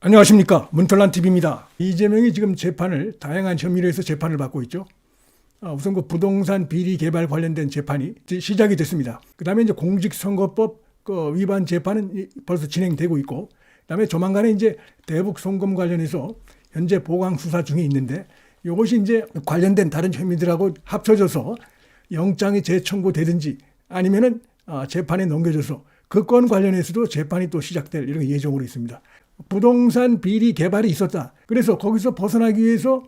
안녕하십니까, 문털란TV입니다. 이재명이 지금 재판을 다양한 혐의로 해서 재판을 받고 있죠. 우선 그 부동산 비리 개발 관련된 재판이 시작이 됐습니다. 그 다음에 이제 공직선거법 위반 재판은 벌써 진행되고 있고, 그 다음에 조만간에 이제 대북 송금 관련해서 현재 보강 수사 중에 있는데, 이것이 이제 관련된 다른 혐의들하고 합쳐져서 영장이 재청구되든지 아니면은 재판에 넘겨져서 그 건 관련해서도 재판이 또 시작될 이런 예정으로 있습니다. 부동산 비리 개발이 있었다. 그래서 거기서 벗어나기 위해서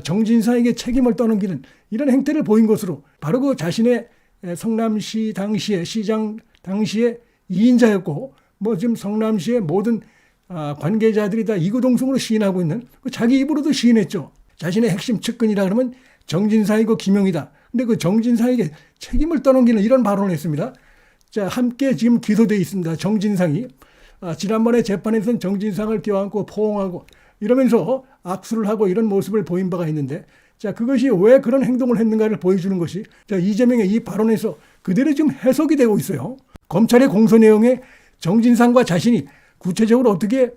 정진상에게 책임을 떠넘기는 이런 행태를 보인 것으로 바로 그 자신의 성남시 당시에 시장 당시에 2인자였고 지금 성남시의 모든 관계자들이 다 이구동성으로 시인하고 있는 자기 입으로도 시인했죠. 자신의 핵심 측근이라 그러면 정진상이고 김용이다. 근데 그 정진상에게 책임을 떠넘기는 이런 발언을 했습니다. 자, 함께 지금 기소되어 있습니다. 정진상이 지난번에 재판에서는 정진상을 껴안고 포옹하고 이러면서 악수를 하고 이런 모습을 보인 바가 있는데, 자, 그것이 왜 그런 행동을 했는가를 보여주는 것이 자, 이재명의 이 발언에서 그대로 지금 해석이 되고 있어요. 검찰의 공소 내용에 정진상과 자신이 구체적으로 어떻게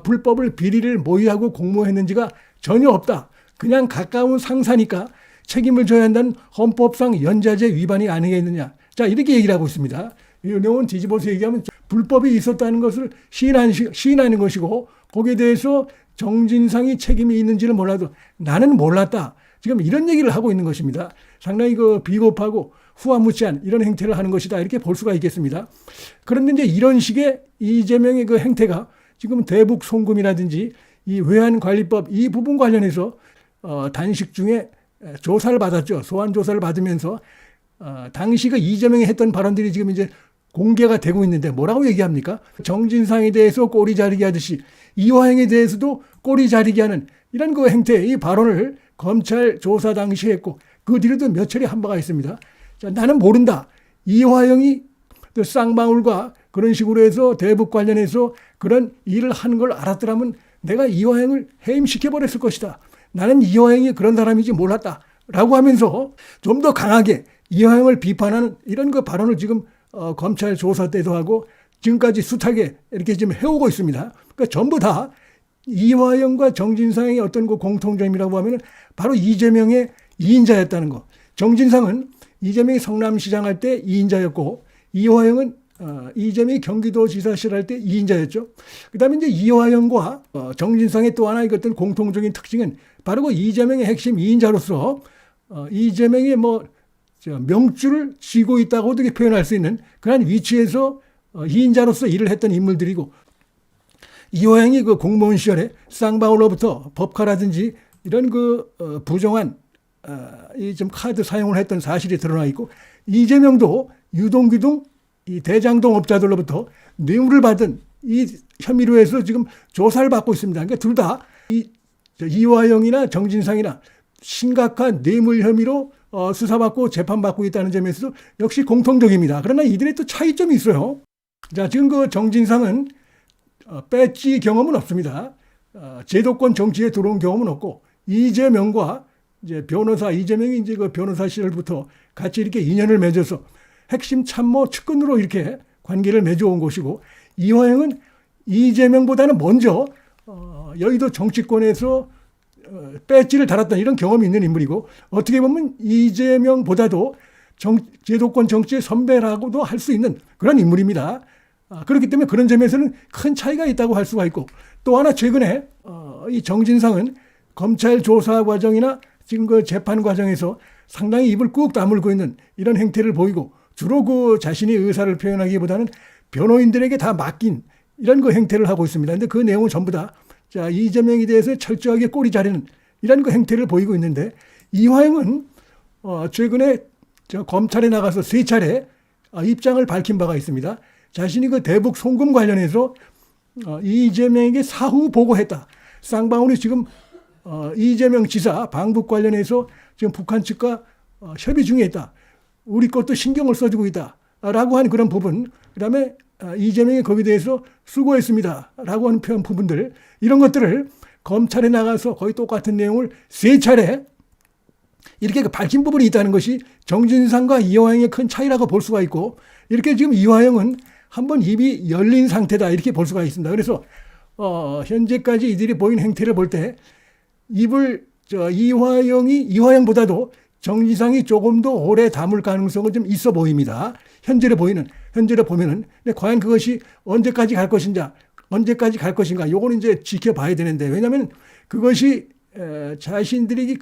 불법을 비리를 모의하고 공모했는지가 전혀 없다. 그냥 가까운 상사니까 책임을 져야 한다는 헌법상 연좌제 위반이 아니겠느냐. 자, 이렇게 얘기를 하고 있습니다. 이 내용은 뒤집어서 얘기하면 불법이 있었다는 것을 시인하는 것이고, 거기에 대해서 정진상이 책임이 있는지를 몰라도 나는 몰랐다. 지금 이런 얘기를 하고 있는 것입니다. 상당히 비겁하고 후화무치한 이런 행태를 하는 것이다. 이렇게 볼 수가 있겠습니다. 그런데 이제 이런 식의 이재명의 그 행태가 지금 대북 송금이라든지 이 외환관리법 이 부분 관련해서 단식 중에 조사를 받았죠. 소환 조사를 받으면서 당시 그 이재명이 했던 발언들이 지금 이제 공개가 되고 있는데 뭐라고 얘기합니까? 정진상에 대해서 꼬리 자르기 하듯이 이화영에 대해서도 꼬리 자르기 하는 이런 그 행태, 이 발언을 검찰 조사 당시에 했고 그 뒤로도 몇 차례 한 바가 있습니다. 자, 나는 모른다. 이화영이 쌍방울과 그런 식으로 해서 대북 관련해서 그런 일을 하는 걸 알았더라면 내가 이화영을 해임시켜버렸을 것이다. 나는 이화영이 그런 사람인지 몰랐다. 라고 하면서 좀 더 강하게 이화영을 비판하는 이런 그 발언을 지금 검찰 조사 때도 하고 지금까지 숱하게 이렇게 지금 해오고 있습니다. 그러니까 전부 다 이화영과 정진상의 어떤 그 공통점이라고 하면 바로 이재명의 2인자였다는 거. 정진상은 이재명이 성남시장 할 때 2인자였고 이화영은 이재명이 경기도지사실 할 때 2인자였죠. 그 다음에 이제 이화영과 정진상의 또 하나의 어떤 공통적인 특징은 바로 그 이재명의 핵심 2인자로서 이재명이 명줄을 쥐고 있다고 어떻게 표현할 수 있는 그런 위치에서 2인자로서 일을 했던 인물들이고, 이화영이 그 공무원 시절에 쌍방울로부터 법카라든지 이런 부정한 이 좀 카드 사용을 했던 사실이 드러나 있고, 이재명도 유동규동 이 대장동 업자들로부터 뇌물을 받은 이 혐의로 해서 지금 조사를 받고 있습니다. 그러니까 둘 다 이화영이나 정진상이나 심각한 뇌물 혐의로 수사받고 재판받고 있다는 점에서도 역시 공통적입니다. 그러나 이들의 또 차이점이 있어요. 자, 지금 그 정진상은 배지 경험은 없습니다. 제도권 정치에 들어온 경험은 없고, 이재명과 이제 이재명이 이제 그 변호사 시절부터 같이 이렇게 인연을 맺어서 핵심 참모 측근으로 이렇게 관계를 맺어온 것이고, 이화영은 이재명보다는 먼저 여의도 정치권에서 배지를 달았던 이런 경험이 있는 인물이고, 어떻게 보면 이재명보다도 제도권 정치의 선배라고도 할 수 있는 그런 인물입니다. 그렇기 때문에 그런 점에서는 큰 차이가 있다고 할 수가 있고, 또 하나 최근에 이 정진상은 검찰 조사 과정이나 지금 그 재판 과정에서 상당히 입을 꾹 다물고 있는 이런 행태를 보이고, 주로 그 자신의 의사를 표현하기보다는 변호인들에게 다 맡긴 이런 그 행태를 하고 있습니다. 그런데 그 내용은 전부 다 이재명에 대해서 철저하게 꼬리 자르는 이런 그 행태를 보이고 있는데, 이화영은 최근에 검찰에 나가서 3차례 입장을 밝힌 바가 있습니다. 자신이 그 대북 송금 관련해서 이재명에게 사후 보고했다. 쌍방울이 지금 이재명 지사 방북 관련해서 지금 북한 측과 협의 중에 있다. 우리 것도 신경을 써주고 있다. 라고 한 그런 부분, 그 다음에 이재명이 거기에 대해서 수고했습니다. 라고 하는 표현 부분들, 이런 것들을 검찰에 나가서 거의 똑같은 내용을 3차례 이렇게 밝힌 부분이 있다는 것이 정진상과 이화영의 큰 차이라고 볼 수가 있고, 이렇게 지금 이화영은 한번 입이 열린 상태다 이렇게 볼 수가 있습니다. 그래서 현재까지 이들이 보인 행태를 볼 때 이화영보다도 정진상이 조금 더 오래 담을 가능성은 좀 있어 보입니다. 현재로 보면은. 근데 과연 그것이 언제까지 갈 것인가? 요거는 이제 지켜봐야 되는데, 왜냐하면 그것이 자신들이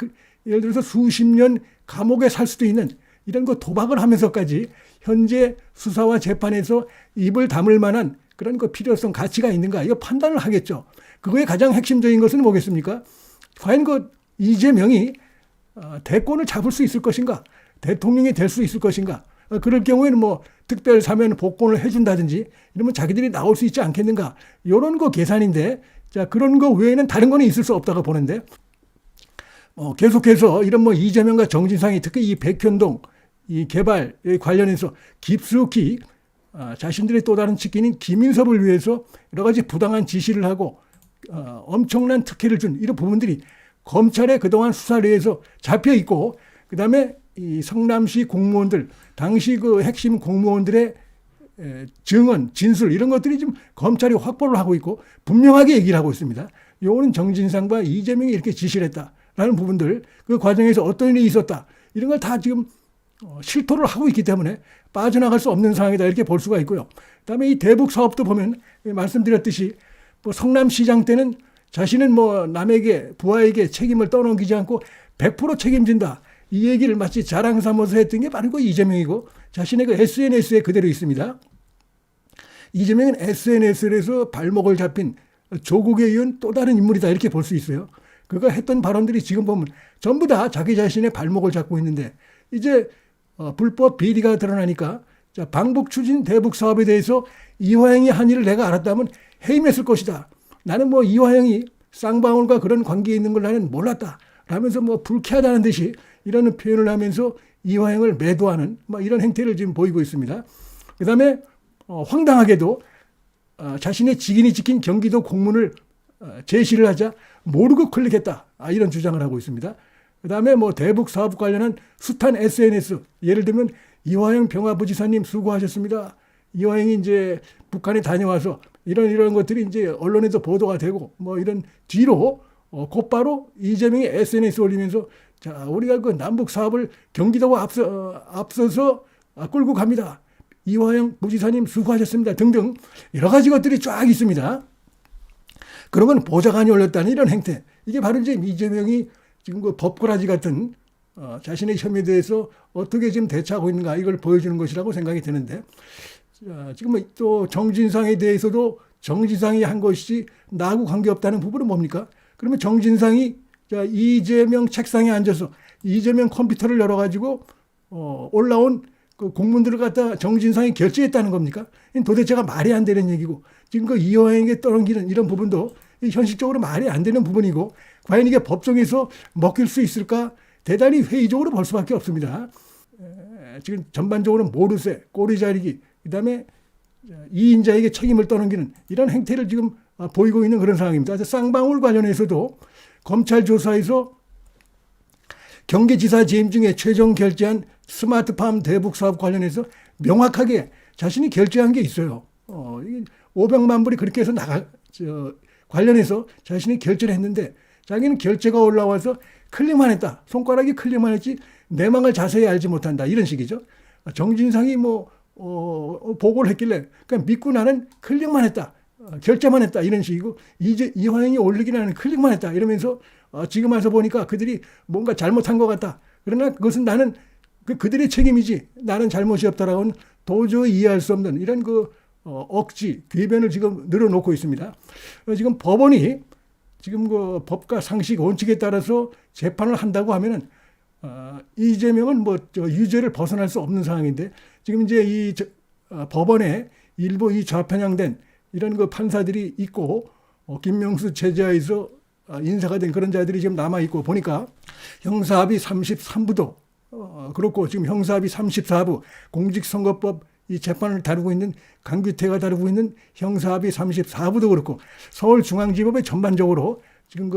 예를 들어서 수십 년 감옥에 살 수도 있는 이런 거 도박을 하면서까지 현재 수사와 재판에서 입을 다물 만한 그런 거 필요성, 가치가 있는가? 이거 판단을 하겠죠. 그거의 가장 핵심적인 것은 뭐겠습니까? 과연 이재명이 대권을 잡을 수 있을 것인가? 대통령이 될 수 있을 것인가? 그럴 경우에는 뭐 특별 사면 복권을 해준다든지 이러면 자기들이 나올 수 있지 않겠는가? 이런 거 계산인데, 자, 그런 거 외에는 다른 거는 있을 수 없다고 보는데, 계속해서 이런 이재명과 정진상이 특히 이 백현동 이 개발 관련해서 깊숙이 자신들의 또 다른 측근인 김인섭을 위해서 여러 가지 부당한 지시를 하고 엄청난 특혜를 준 이런 부분들이 검찰의 그동안 수사례에서 잡혀 있고, 그 다음에 이 성남시 공무원들, 당시 그 핵심 공무원들의 증언, 진술 이런 것들이 지금 검찰이 확보를 하고 있고 분명하게 얘기를 하고 있습니다. 요거는 정진상과 이재명이 이렇게 지시를 했다라는 부분들, 그 과정에서 어떤 일이 있었다 이런 걸 다 지금 실토를 하고 있기 때문에 빠져나갈 수 없는 상황이다 이렇게 볼 수가 있고요. 그다음에 이 대북 사업도 보면 말씀드렸듯이 성남시장 때는 자신은 남에게 부하에게 책임을 떠넘기지 않고 100% 책임진다. 이 얘기를 마치 자랑 삼아서 했던 게 바로 이재명이고, 자신의 그 SNS에 그대로 있습니다. 이재명은 SNS에서 발목을 잡힌 조국에 이은 또 다른 인물이다 이렇게 볼 수 있어요. 그가 했던 발언들이 지금 보면 전부 다 자기 자신의 발목을 잡고 있는데, 이제 불법 비리가 드러나니까 방북 추진 대북 사업에 대해서 이화영이 한 일을 내가 알았다면 해임했을 것이다. 나는 이화영이 쌍방울과 그런 관계에 있는 걸 나는 몰랐다. 라면서 불쾌하다는 듯이 이런 표현을 하면서 이화영을 매도하는 이런 행태를 지금 보이고 있습니다. 그 다음에 황당하게도 자신의 직인이 지킨 경기도 공문을 제시를 하자 모르고 클릭했다. 이런 주장을 하고 있습니다. 그 다음에 대북 사업 관련한 숱한 SNS, 예를 들면 이화영 평화부지사님 수고하셨습니다. 이화영이 이제 북한에 다녀와서 이런 것들이 이제 언론에도 보도가 되고 이런 뒤로 곧바로 이재명이 SNS 올리면서 자, 우리가 그 남북 사업을 경기도와 앞서서 끌고 갑니다. 이화영 부지사님 수고하셨습니다. 등등 여러 가지 것들이 쫙 있습니다. 그런 건 보좌관이 올렸다는 이런 행태. 이게 바로 이제 이재명이 지금 그 법꾸라지 같은 자신의 혐의에 대해서 어떻게 지금 대처하고 있는가 이걸 보여주는 것이라고 생각이 드는데, 지금 또 정진상에 대해서도 정진상이 한 것이 나하고 관계없다는 부분은 뭡니까? 그러면 정진상이 이재명 책상에 앉아서 이재명 컴퓨터를 열어가지고 올라온 그 공문들을 갖다 정진상이 결제했다는 겁니까? 도대체가 말이 안 되는 얘기고, 지금 그 이화영에게 떠넘기는 이런 부분도 현실적으로 말이 안 되는 부분이고, 과연 이게 법정에서 먹힐 수 있을까? 대단히 회의적으로 볼 수밖에 없습니다. 지금 전반적으로 모르쇠, 꼬리 자르기, 그다음에 이인자에게 책임을 떠넘기는 이런 행태를 지금 보이고 있는 그런 상황입니다. 쌍방울 관련해서도 검찰 조사에서 경기지사 재임 중에 최종 결제한 스마트팜 대북 사업 관련해서 명확하게 자신이 결제한 게 있어요. 500만 불이 그렇게 해서 관련해서 자신이 결제를 했는데, 자기는 결제가 올라와서 클릭만 했다. 손가락이 클릭만 했지 내막을 자세히 알지 못한다. 이런 식이죠. 정진상이 보고를 했길래 그냥 믿고 나는 클릭만 했다. 결제만 했다. 이런 식이고, 이화영이 올리기 나는 클릭만 했다. 이러면서 지금 와서 보니까 그들이 뭔가 잘못한 것 같다. 그러나 그것은 나는 그들의 책임이지 나는 잘못이 없다라고는 도저히 이해할 수 없는 이런 억지, 궤변을 지금 늘어놓고 있습니다. 지금 법원이 지금 그 법과 상식, 원칙에 따라서 재판을 한다고 하면은 이재명은 유죄를 벗어날 수 없는 상황인데, 지금 이제 법원에 일부 좌편향된 이런 그 판사들이 있고, 김명수 체제하에서 인사가 된 그런 자들이 지금 남아 있고 보니까 형사합의 33부도 그렇고, 지금 형사합의 34부 공직선거법 이 재판을 다루고 있는 강규태가 다루고 있는 형사합의 34부도 그렇고, 서울중앙지법의 전반적으로 지금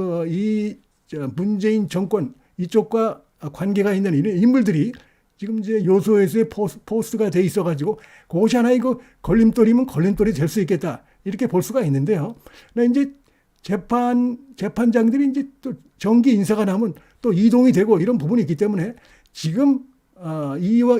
문재인 정권 이쪽과 관계가 있는 이런 인물들이 지금 이제 요소에서의 포스트가 돼 있어가지고, 그것이 하나의 걸림돌이면 걸림돌이 될 수 있겠다. 이렇게 볼 수가 있는데요. 근데 이제 재판장들이 이제 또 정기 인사가 나면 또 이동이 되고 이런 부분이 있기 때문에 지금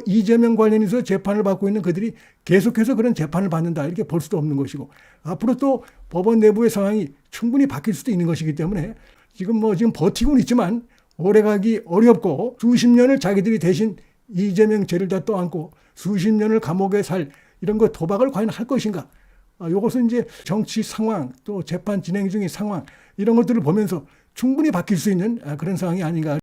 이재명 관련해서 재판을 받고 있는 그들이 계속해서 그런 재판을 받는다 이렇게 볼 수도 없는 것이고, 앞으로 또 법원 내부의 상황이 충분히 바뀔 수도 있는 것이기 때문에 지금 버티고는 있지만 오래가기 어렵고, 수십 년을 자기들이 대신 이재명 죄를 다 떠안고 수십 년을 감옥에 살 이런 거 도박을 과연 할 것인가? 이것은 이제 정치 상황 또 재판 진행 중인 상황 이런 것들을 보면서 충분히 바뀔 수 있는 그런 상황이 아닌가.